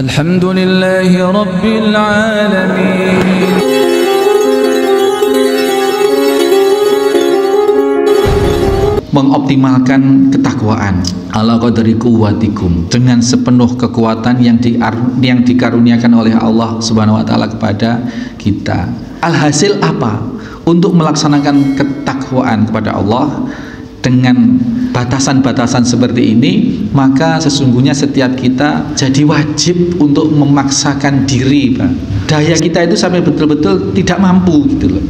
Alhamdulillahi Rabbil Alamin. Mengoptimalkan ketakwaan ala qadri quwwatikum, dengan sepenuh kekuatan yang dikaruniakan oleh Allah Subhanahu wa taala kepada kita. Alhasil apa? Untuk melaksanakan ketakwaan kepada Allah dengan batasan-batasan seperti ini, maka sesungguhnya setiap kita jadi wajib untuk memaksakan diri, Pak. Daya kita itu sampai betul-betul tidak mampu gitu loh.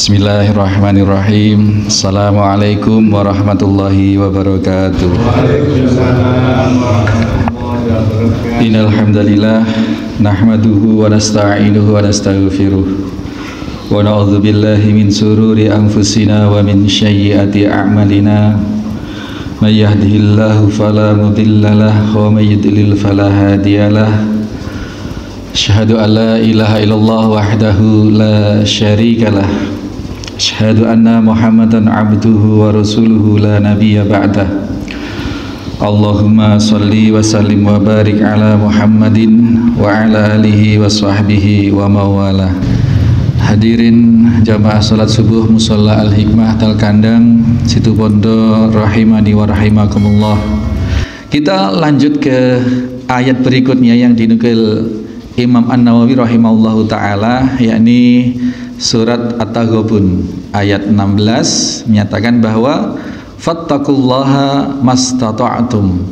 Bismillahirrahmanirrahim. Assalamualaikum warahmatullahi wabarakatuh. Waalaikumsalam warahmatullahi wabarakatuh. Innal hamdalillah nahmaduhu wa nasta'inuhu wa nastaghfiruh wa na'udzu billahi min sururi anfusina wa min sayyiati a'malina. May yahdihillahu fala mudhillalah wa may yudlil fala hadiyalah. Asyhadu an la ilaha illallah wahdahu la syarikalah. Asyhadu anna Muhammadan abduhu wa rasuluhu la nabiyya ba'dah. Allahumma salli wa sallim wa barik ala Muhammadin wa ala alihi wa sahbihi wa mawala. Hadirin jamaah salat subuh Musholla Al-Hikmah Talkandang Situbondo rahimani wa rahimakumullah. Kita lanjut ke ayat berikutnya yang dinukil Imam An-Nawawi rahimahullahu ta'ala, yakni surat At-Taghabun ayat 16 menyatakan bahwa fattaqullaha mastata'tum.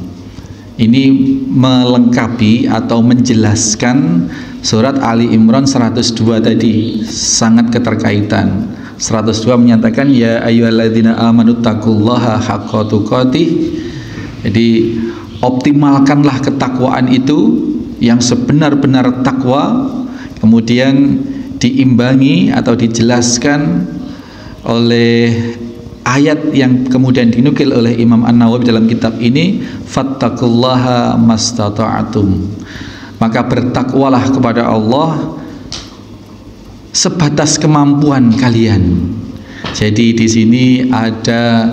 Ini melengkapi atau menjelaskan surat Ali Imran 102 tadi, sangat keterkaitan. 102 menyatakan ya ayyuhalladzina amanu taqullaha haqqa tuqatih. Jadi optimalkanlah ketakwaan itu yang sebenar-benar takwa, kemudian diimbangi atau dijelaskan oleh ayat yang kemudian dinukil oleh Imam An-Nawawi dalam kitab ini, fattaqullaha mastata'tum. Maka bertakwalah kepada Allah sebatas kemampuan kalian. Jadi di sini ada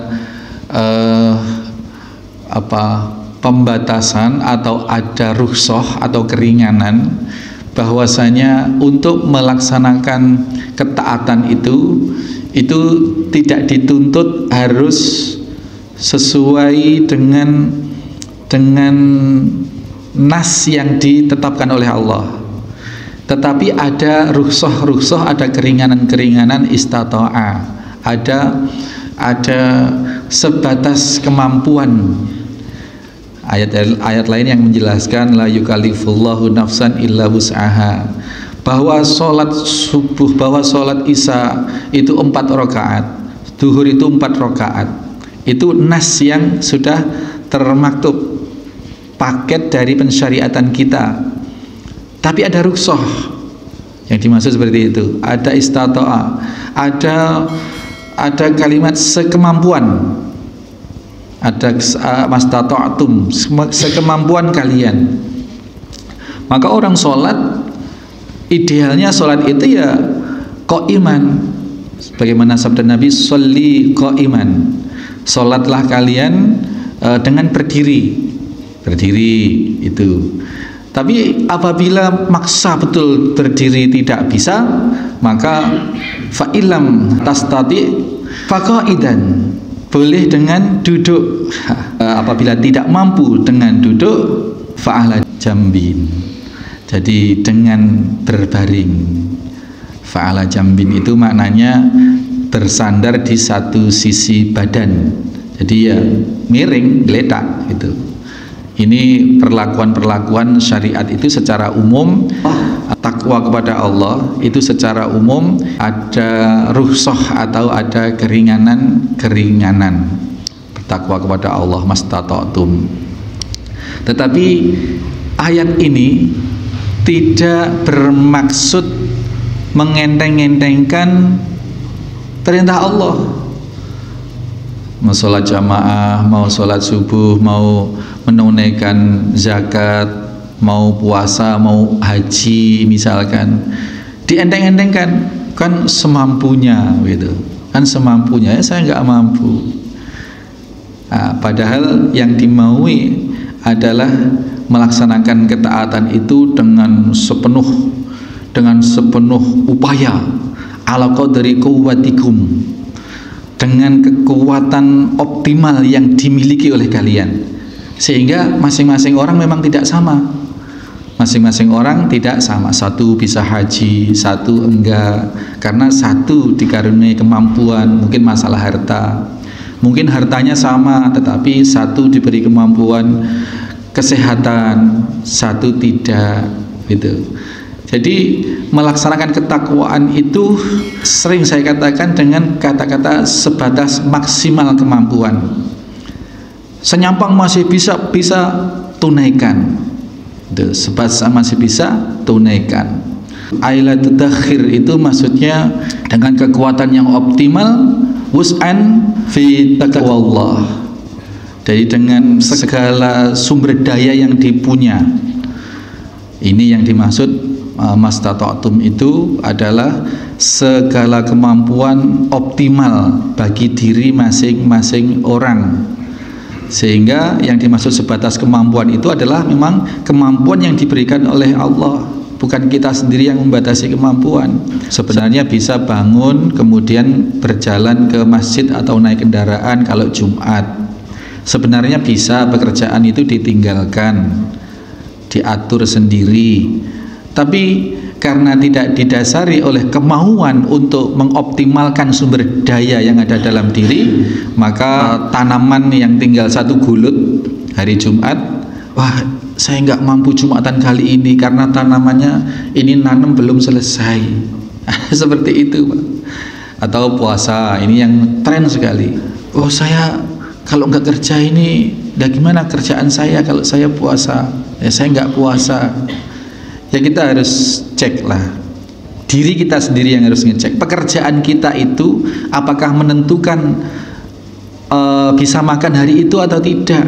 pembatasan atau ada rukhsah atau keringanan, bahwasanya untuk melaksanakan ketaatan itu tidak dituntut harus sesuai dengan nas yang ditetapkan oleh Allah, tetapi ada rukhsah, ada keringanan istata'a, ada sebatas kemampuan. Ayat lain yang menjelaskan la yukallifullahu nafsan illa wus'aha, bahwa sholat subuh, bahwa sholat isya itu 4 rakaat, duhur itu 4 rakaat, itu nas yang sudah termaktub, paket dari pensyariatan kita. Tapi ada rukhsah yang dimaksud seperti itu, ada istata'a, ada kalimat sekemampuan, ada mastata'tum, sekemampuan kalian. Maka orang sholat, idealnya sholat itu ya qa'iman, sebagaimana sabda Nabi, sholli qa'iman, sholatlah kalian dengan berdiri itu. Tapi apabila maksa betul berdiri tidak bisa, maka fa'ilam tastati faqa'idan, boleh dengan duduk. Apabila tidak mampu dengan duduk, fa'ala jambin, jadi dengan berbaring. Fa'ala jambin itu maknanya bersandar di satu sisi badan, jadi ya miring, geletak gitu. Ini perlakuan syariat itu secara umum. Takwa kepada Allah itu secara umum ada rukhsah atau ada keringanan. Bertakwa kepada Allah mastata'tum. Tetapi ayat ini tidak bermaksud mengenteng-entengkan perintah Allah. mau sholat jamaah, mau sholat subuh, mau menunaikan zakat, mau puasa, mau haji misalkan, dienteng-entengkan, kan semampunya gitu, kan semampunya, saya nggak mampu. Nah, padahal yang dimaui adalah melaksanakan ketaatan itu dengan sepenuh upaya, ala qadri quwwatikum, dengan kekuatan optimal yang dimiliki oleh kalian. Sehingga masing-masing orang memang tidak sama, masing-masing orang tidak sama, satu bisa haji, satu enggak, karena satu dikaruniai kemampuan, mungkin masalah harta, mungkin hartanya sama, tetapi satu diberi kemampuan kesehatan, satu tidak, gitu. Jadi melaksanakan ketakwaan itu sering saya katakan dengan kata-kata sebatas maksimal kemampuan. Senyampang masih bisa tunaikan, sebatas masih bisa tunaikan. Ailat takhir itu maksudnya dengan kekuatan yang optimal, wus'an fi taqwallah. Jadi dengan segala sumber daya yang dipunya. Ini yang dimaksud mastata'tum itu adalah segala kemampuan optimal bagi diri masing-masing orang. Sehingga yang dimaksud sebatas kemampuan itu adalah memang kemampuan yang diberikan oleh Allah, bukan kita sendiri yang membatasi kemampuan. Sebenarnya bisa bangun kemudian berjalan ke masjid atau naik kendaraan kalau Jumat. Sebenarnya bisa pekerjaan itu ditinggalkan, diatur sendiri. Tapi karena tidak didasari oleh kemauan untuk mengoptimalkan sumber daya yang ada dalam diri, maka tanaman yang tinggal satu gulut hari Jumat, wah saya nggak mampu Jumatan kali ini karena tanamannya ini nanam belum selesai. Seperti itu, Pak. Atau puasa, ini yang tren sekali. Oh saya kalau nggak kerja ini, dah gimana kerjaan saya kalau saya puasa? Ya saya nggak puasa. Ya kita harus cek lah, diri kita sendiri yang harus ngecek pekerjaan kita itu apakah menentukan bisa makan hari itu atau tidak.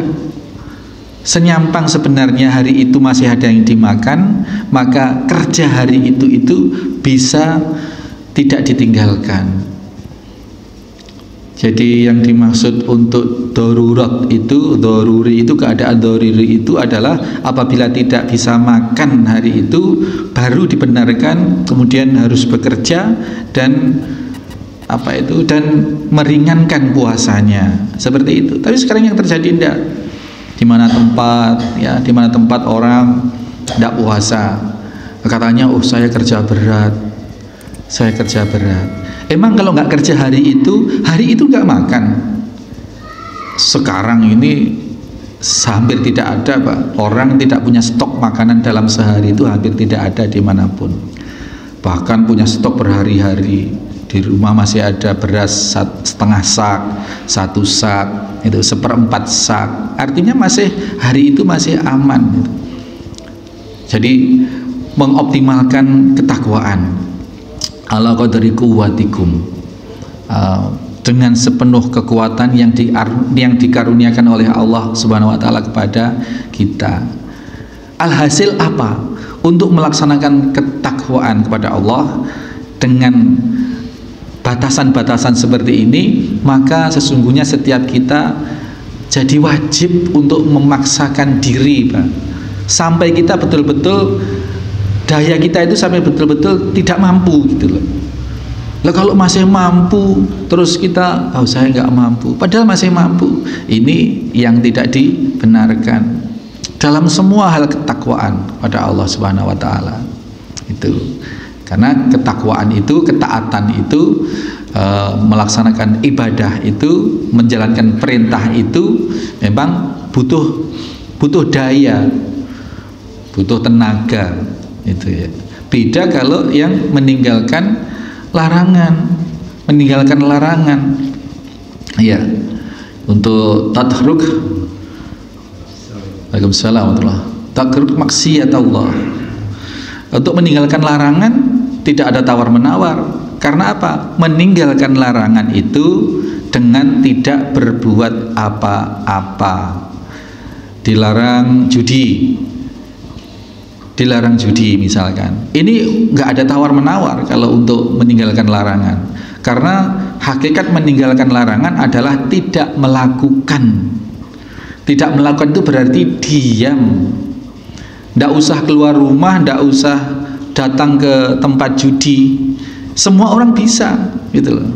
Senyampang sebenarnya hari itu masih ada yang dimakan, maka kerja hari itu bisa tidak ditinggalkan. Jadi yang dimaksud untuk darurat itu, daruri itu, keadaan daruri itu adalah apabila tidak bisa makan hari itu baru dibenarkan kemudian harus bekerja dan dan meringankan puasanya, seperti itu. Tapi sekarang yang terjadi tidak, di mana tempat orang tidak puasa, katanya oh saya kerja berat. Emang kalau nggak kerja hari itu nggak makan. Sekarang ini hampir tidak ada, Pak. Orang tidak punya stok makanan dalam sehari itu hampir tidak ada dimanapun. Bahkan punya stok berhari-hari. Di rumah masih ada beras setengah sak, 1 sak, itu 1/4 sak. Artinya masih hari itu masih aman. Gitu. Jadi mengoptimalkan ketakwaan. Ala qadri quwwatikum, dengan sepenuh kekuatan yang dikaruniakan oleh Allah Subhanahu wa taala kepada kita. Alhasil apa? Untuk melaksanakan ketakwaan kepada Allah dengan batasan-batasan seperti ini, maka sesungguhnya setiap kita jadi wajib untuk memaksakan diri, Pak. Sampai kita betul-betul daya kita itu sampai betul-betul tidak mampu gitu loh. Lah kalau masih mampu terus kita saya nggak mampu, padahal masih mampu. Ini yang tidak dibenarkan dalam semua hal ketakwaan pada Allah Subhanahu wa taala. Itu. Karena ketakwaan itu, ketaatan itu, melaksanakan ibadah itu, menjalankan perintah itu memang butuh daya, butuh tenaga. Itu ya. Beda kalau yang meninggalkan larangan. Ya. Untuk tatruk, Waalaikumsalam warahmatullahi wabarakatuh. Tatruk maksiat Allah. Untuk meninggalkan larangan tidak ada tawar menawar. Karena apa? Meninggalkan larangan itu dengan tidak berbuat apa-apa. Dilarang judi, misalkan. Ini nggak ada tawar-menawar kalau untuk meninggalkan larangan, karena hakikat meninggalkan larangan adalah tidak melakukan. Tidak melakukan itu berarti diam, nggak usah keluar rumah, nggak usah datang ke tempat judi. Semua orang bisa, gitu loh.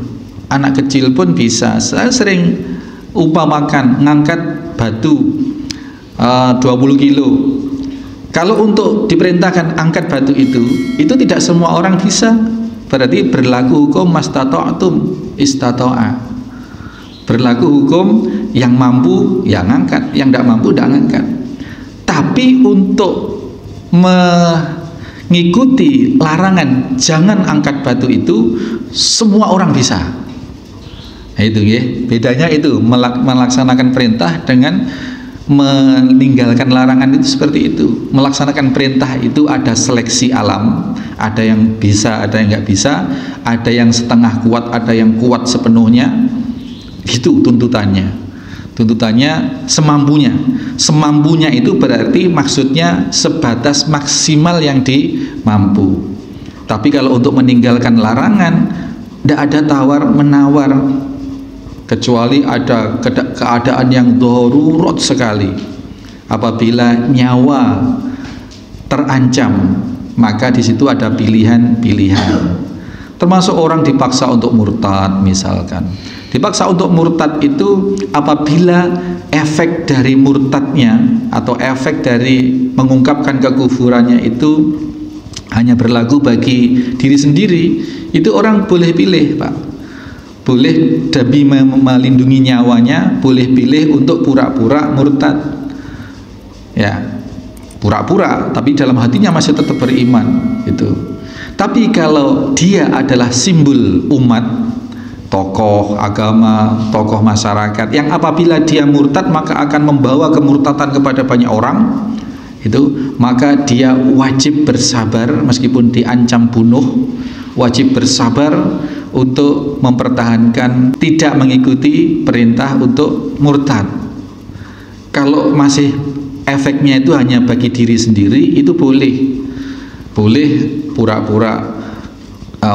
Anak kecil pun bisa. Saya sering umpamakan ngangkat batu 20 kilo. Kalau untuk diperintahkan angkat batu itu tidak semua orang bisa. Berarti berlaku hukum mastata'tum istata'a. Berlaku hukum yang mampu yang angkat, yang tidak mampu tidak angkat. Tapi untuk mengikuti larangan jangan angkat batu itu semua orang bisa. Nah, itu ya, bedanya itu melaksanakan perintah dengan meninggalkan larangan itu seperti itu. Melaksanakan perintah itu ada seleksi alam, ada yang bisa, ada yang nggak bisa, ada yang setengah kuat, ada yang kuat sepenuhnya. Itu tuntutannya semampunya itu berarti maksudnya sebatas maksimal yang dimampu. Tapi kalau untuk meninggalkan larangan tidak ada tawar menawar, kecuali ada keadaan yang darurat sekali. Apabila nyawa terancam, maka di situ ada pilihan-pilihan. Termasuk orang dipaksa untuk murtad misalkan. Dipaksa untuk murtad itu apabila efek dari murtadnya atau efek dari mengungkapkan kekufurannya itu hanya berlaku bagi diri sendiri, itu orang boleh pilih, Pak. Boleh demi melindungi nyawanya, boleh pilih untuk pura-pura murtad. Ya, pura-pura, tapi dalam hatinya masih tetap beriman, gitu. Tapi kalau dia adalah simbol umat, tokoh agama, tokoh masyarakat, yang apabila dia murtad maka akan membawa kemurtadan kepada banyak orang, itu maka dia wajib bersabar meskipun diancam bunuh, wajib bersabar untuk mempertahankan tidak mengikuti perintah untuk murtad. Kalau masih efeknya itu hanya bagi diri sendiri, itu boleh pura-pura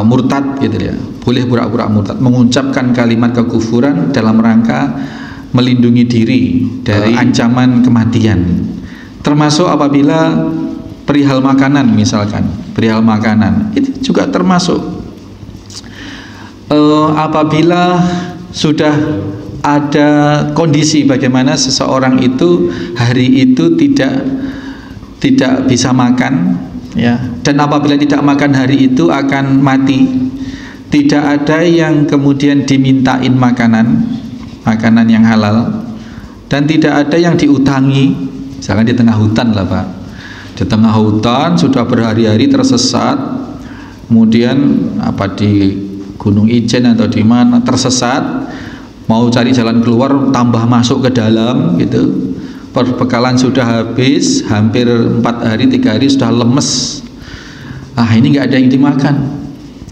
murtad, gitu ya. Boleh pura-pura murtad, mengucapkan kalimat kekufuran dalam rangka melindungi diri dari ancaman kematian. Termasuk apabila perihal makanan misalkan, perihal makanan itu juga termasuk. Apabila sudah ada kondisi bagaimana seseorang itu hari itu tidak bisa makan, ya, dan apabila tidak makan hari itu akan mati, tidak ada yang kemudian dimintain makanan yang halal, dan tidak ada yang diutangi. Misalkan di tengah hutan lah, Pak, di tengah hutan sudah berhari-hari tersesat, kemudian di Gunung Ijen atau di mana tersesat, mau cari jalan keluar tambah masuk ke dalam, gitu. Perbekalan sudah habis, hampir 4 hari 3 hari sudah lemes. Ini nggak ada yang dimakan.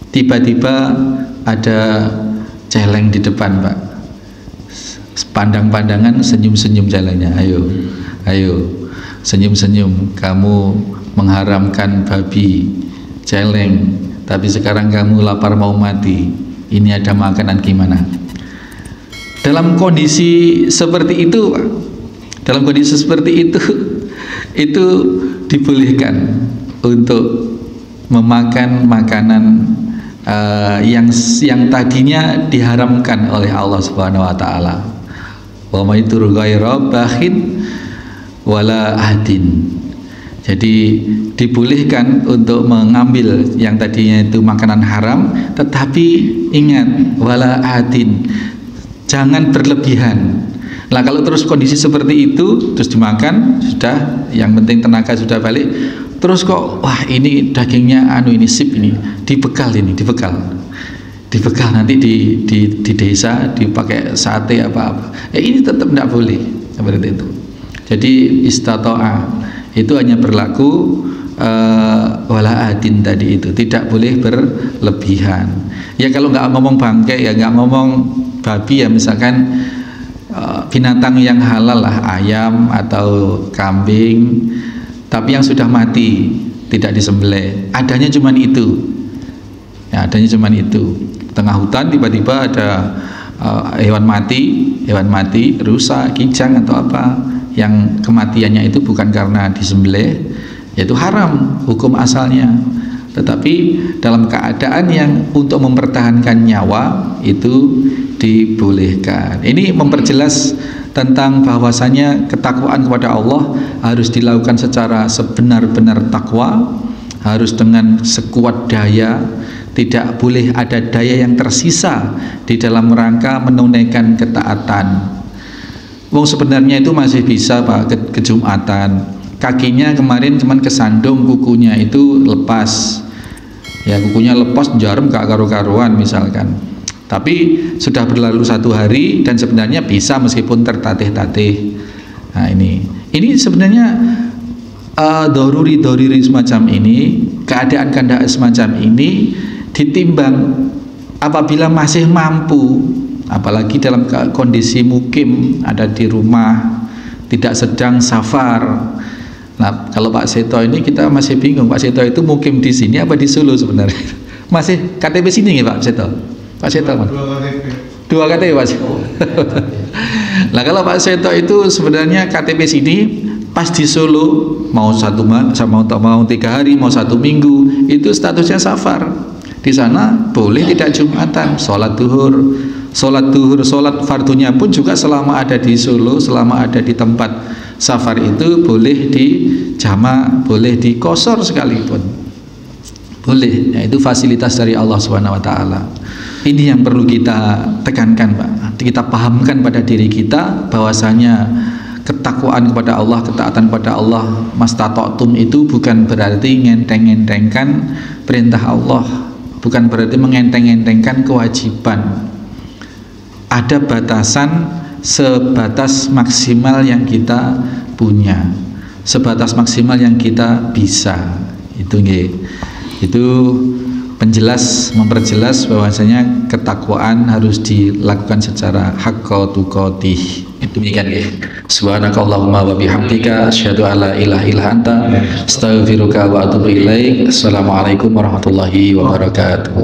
Tiba-tiba ada celeng di depan, Pak. Pandang-pandangan, senyum-senyum celengnya. Ayo, senyum-senyum. Kamu mengharamkan babi, celeng, tapi sekarang kamu lapar mau mati. Ini ada makanan gimana? Dalam kondisi seperti itu, Pak, dalam kondisi seperti itu dibolehkan untuk memakan makanan yang tadinya diharamkan oleh Allah Subhanahu wa taala. Wa maitur ghaira bakhin wala ahdin. Jadi dibolehkan untuk mengambil yang tadinya itu makanan haram, tetapi ingat wala ahdin, jangan berlebihan. Nah, kalau terus kondisi seperti itu terus dimakan, sudah, yang penting tenaga sudah balik, terus kok ini dagingnya ini sip, ini dibekal nanti di desa dipakai sate apa-apa. Ini tetap tidak boleh seperti itu. Jadi istata'a itu hanya berlaku wala adin tadi itu, tidak boleh berlebihan. Ya kalau nggak ngomong bangkai, ya nggak ngomong babi ya misalkan binatang yang halal lah, ayam atau kambing, tapi yang sudah mati tidak disembelih, adanya cuman itu ya, adanya cuman itu. Tengah hutan tiba-tiba ada hewan mati, rusa, kijang atau apa, yang kematiannya itu bukan karena disembelih, yaitu haram hukum asalnya, tetapi dalam keadaan yang untuk mempertahankan nyawa itu dibolehkan. Ini memperjelas tentang bahwasanya ketakwaan kepada Allah harus dilakukan secara sebenar-benar takwa, harus dengan sekuat daya, tidak boleh ada daya yang tersisa di dalam rangka menunaikan ketaatan. Wong sebenarnya itu masih bisa Pak ke Jumatan, kakinya kemarin cuman kesandung, kukunya itu lepas ya, kukunya lepas, jarum gak karu-karuan misalkan, tapi sudah berlalu 1 hari dan sebenarnya bisa meskipun tertatih-tatih. Nah ini sebenarnya doruri semacam ini, keadaan kandak semacam ini ditimbang apabila masih mampu, apalagi dalam kondisi mukim, ada di rumah, tidak sedang safar. Nah kalau Pak Seto ini kita masih bingung, Pak Seto itu mukim di sini apa di Solo sebenarnya? Masih KTP sini ya Pak Seto? Pak Seto dua KTP Pak Seto. Nah kalau Pak Seto itu sebenarnya KTP sini, pas di Solo mau 3 hari, mau 1 minggu, itu statusnya safar. Di sana boleh tidak Jumatan, sholat fardunya pun juga selama ada di Solo, selama ada di tempat safar itu boleh di jama', boleh di qashar sekalipun, boleh. Ya, itu fasilitas dari Allah Subhanahu Wa Taala. Ini yang perlu kita tekankan Pak, kita pahamkan pada diri kita bahwasanya ketakwaan kepada Allah, ketaatan kepada Allah, mastata'tum itu bukan berarti ngenteng-ngentengkan perintah Allah, bukan berarti mengenteng-entengkan kewajiban. Ada batasan, sebatas maksimal yang kita punya, sebatas maksimal yang kita bisa. Itu nggih. Itu memperjelas bahwasanya ketakwaan harus dilakukan secara haqqa tuqatih. Demikian nggih. Subhanakallahumma wa bihamdika asyhadu an la ilaha illa anta astaghfiruka wa atubu ilaik. Assalamualaikum warahmatullahi wabarakatuh.